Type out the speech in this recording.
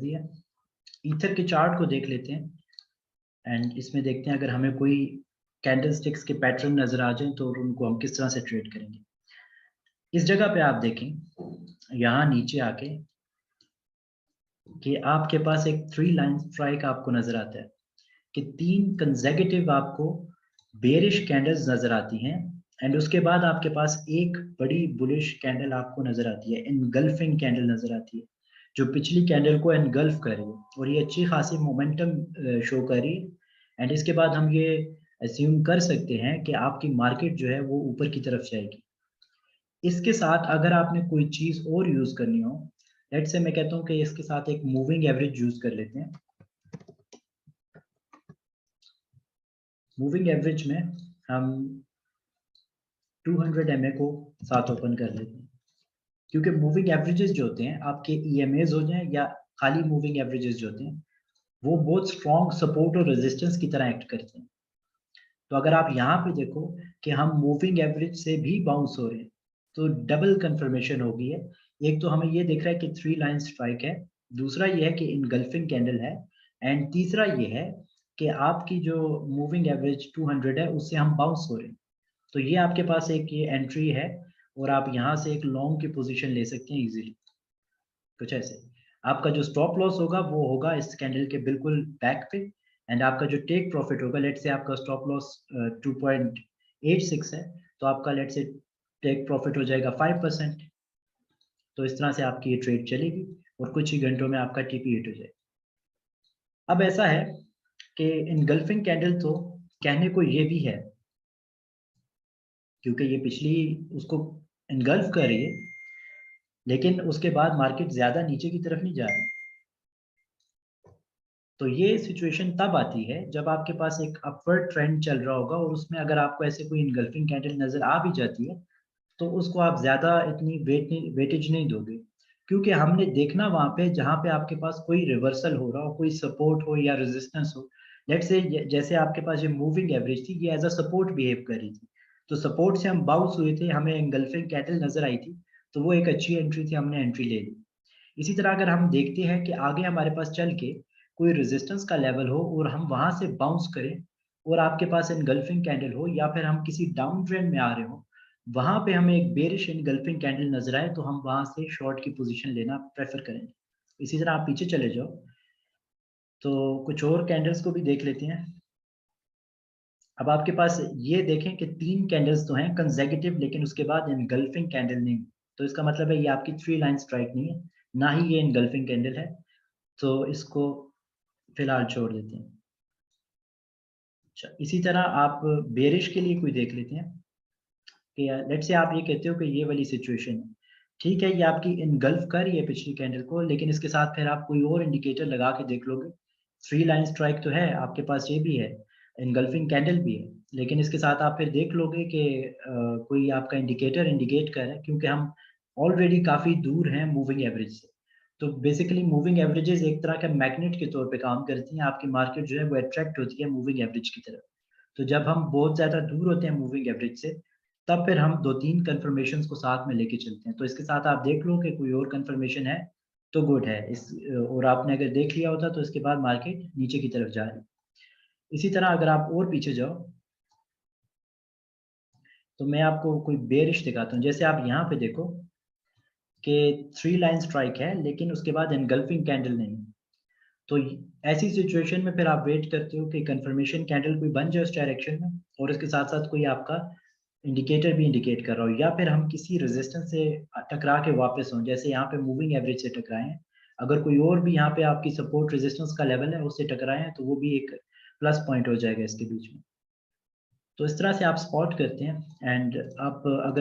दिया। ईथर के चार्ट को देख लेते हैं एंड इसमें देखते हैं अगर हमें कोई कैंडलस्टिक्स के पैटर्न नजर आ जाए तो उनको हम किस तरह से ट्रेड करेंगे। इस जगह पे आप देखें यहाँ नीचे आके कि आपके पास एक 3 लाइन स्ट्राइक आपको नजर आता है कि 3 कंसेक्यूटिव आपको बेरिश कैंडल्स नजर आती हैं एंड उसके बाद आपके पास एक बड़ी बुलिश कैंडल आपको नजर आती है, एनगल्फिंग कैंडल नजर आती है जो पिछली कैंडल को एनगल्फ कर रही है और ये अच्छी खासी मोमेंटम शो कर रही है एंड इसके बाद हम ये अस्यूम कर सकते हैं कि आपकी मार्केट जो है वो ऊपर की तरफ जाएगी। इसके साथ अगर आपने कोई चीज और यूज करनी हो, लेट्स से मैं कहता हूँ कि इसके साथ एक मूविंग एवरेज यूज कर लेते हैं। मूविंग एवरेज में हम 200 MA को साथ ओपन कर लेते हैं क्योंकि मूविंग एवरेजेस जो होते हैं आपके EMAs हो जाएं या खाली मूविंग एवरेजेस जो होते हैं वो बहुत स्ट्रॉन्ग सपोर्ट और रेजिस्टेंस की तरह एक्ट करते हैं। तो अगर आप यहाँ पे देखो कि हम मूविंग एवरेज से भी बाउंस हो रहे हैं तो डबल कंफर्मेशन हो गई है। एक तो हमें ये दिख रहा है कि 3 लाइन स्ट्राइक है, दूसरा ये है कि इनगल्फिंग कैंडल है एंड तीसरा ये है कि आपकी जो मूविंग एवरेज 200 है उससे हम बाउंस हो रहे हैं। तो ये आपके पास एक ये एंट्री है और आप यहाँ से एक लॉन्ग की पोजीशन ले सकते हैं इजीली। कुछ ऐसे आपका जो स्टॉप लॉस होगा वो होगा इस कैंडल के बिल्कुल बैक पे एंड आपका जो टेक प्रॉफिट होगा, लेट से आपका स्टॉप लॉस 2.86 है तो आपका लेट से टेक प्रॉफिट हो जाएगा 5%। तो इस तरह से आपकी ये ट्रेड चलेगी और कुछ ही घंटों में आपका TP हिट हो जाएगा। अब ऐसा है कि इनगल्फिंग कैंडल तो कहने को ये भी है क्योंकि ये पिछली उसको इनगल्फ कर रही है लेकिन उसके बाद मार्केट ज्यादा नीचे की तरफ नहीं जा रही। तो ये सिचुएशन तब आती है जब आपके पास एक अपवर्ड ट्रेंड चल रहा होगा और उसमें अगर आपको ऐसे कोई इनगल्फिंग कैंडल नजर आ भी जाती है तो उसको आप ज्यादा इतनी वेटेज नहीं दोगे क्योंकि हमने देखना वहां पे जहां पे आपके पास कोई रिवर्सल हो रहा हो, कोई सपोर्ट हो या रेजिस्टेंस हो। लेट्स से जैसे आपके पास ये मूविंग एवरेज थी ये एज अ सपोर्ट बिहेव कर रही थी तो सपोर्ट से हम बाउंस हुए थे, हमें एंगल्फिंग कैंडल नजर आई थी तो वो एक अच्छी एंट्री थी, हमने एंट्री ले ली। इसी तरह अगर हम देखते हैं कि आगे हमारे पास चल के कोई रेजिस्टेंस का लेवल हो और हम वहां से बाउंस करें और आपके पास एनगल्फिंग कैंडल हो या फिर हम किसी डाउन ट्रेंड में आ रहे हो वहां पे हमें एक बेरिश एनगल्फिंग कैंडल नजर आए तो हम वहां से शॉर्ट की पोजीशन लेना प्रेफर करेंगे। इसी तरह आप पीछे चले जाओ तो कुछ और कैंडल्स को भी देख लेते हैं। अब आपके पास ये देखें कि 3 कैंडल्स तो हैं कंसेक्यूटिव लेकिन उसके बाद एनगल्फिंग कैंडल नहीं, तो इसका मतलब है ये आपकी 3 लाइन स्ट्राइक नहीं है, ना ही ये एनगल्फिंग कैंडल है। तो इसको फिलहाल छोड़ देते हैं। अच्छा, इसी तरह आप बेरिश के लिए कोई देख लेते हैं कि लेट्स से आप ये कहते हो कि ये वाली सिचुएशन है, ठीक है, ये आपकी इनगल्फ कर रही है पिछली कैंडल को लेकिन इसके साथ फिर आप कोई और इंडिकेटर लगा के देख लोगे। 3 लाइन स्ट्राइक तो है आपके पास, ये भी है, इनगल्फिंग कैंडल भी है, लेकिन इसके साथ आप फिर देख लोगे कि कोई आपका इंडिकेटर इंडिकेट कर रहा है क्योंकि हम ऑलरेडी काफ़ी दूर हैं मूविंग एवरेज से। तो बेसिकली मूविंग एवरेजेस एक तरह का मैग्नेट के तौर पे काम करती हैं, आपकी मार्केट जो है वो अट्रैक्ट होती है मूविंग एवरेज की तरफ। तो जब हम बहुत ज़्यादा दूर होते हैं मूविंग एवरेज से तब फिर हम 2-3 कन्फर्मेशंस को साथ में लेके चलते हैं। तो इसके साथ आप देख लो कि कोई और कन्फर्मेशन है तो गुड है इस, और आपने अगर देख लिया होता तो इसके बाद मार्केट नीचे की तरफ जा रही है। इसी तरह अगर आप और पीछे जाओ तो मैं आपको कोई बेरिश दिखाता हूँ। जैसे आप यहाँ पे देखो कि 3 लाइन स्ट्राइक है लेकिन उसके बाद एनगल्फिंग कैंडल नहीं। तो ऐसी सिचुएशन में फिर आप वेट करते हो कि कंफर्मेशन कैंडल कोई बन जाए उस डायरेक्शन में और इसके साथ साथ कोई आपका इंडिकेटर भी इंडिकेट कर रहा हो या फिर हम किसी रेजिस्टेंस से टकरा के वापस हों, जैसे यहाँ पे मूविंग एवरेज से टकराए हैं। अगर कोई और भी यहाँ पे आपकी सपोर्ट रेजिस्टेंस का लेवल है उससे टकराए हैं तो वो भी एक प्लस पॉइंट हो जाएगा इसके बीच में। तो इस तरह से आप स्पॉट करते हैं एंड आप अगर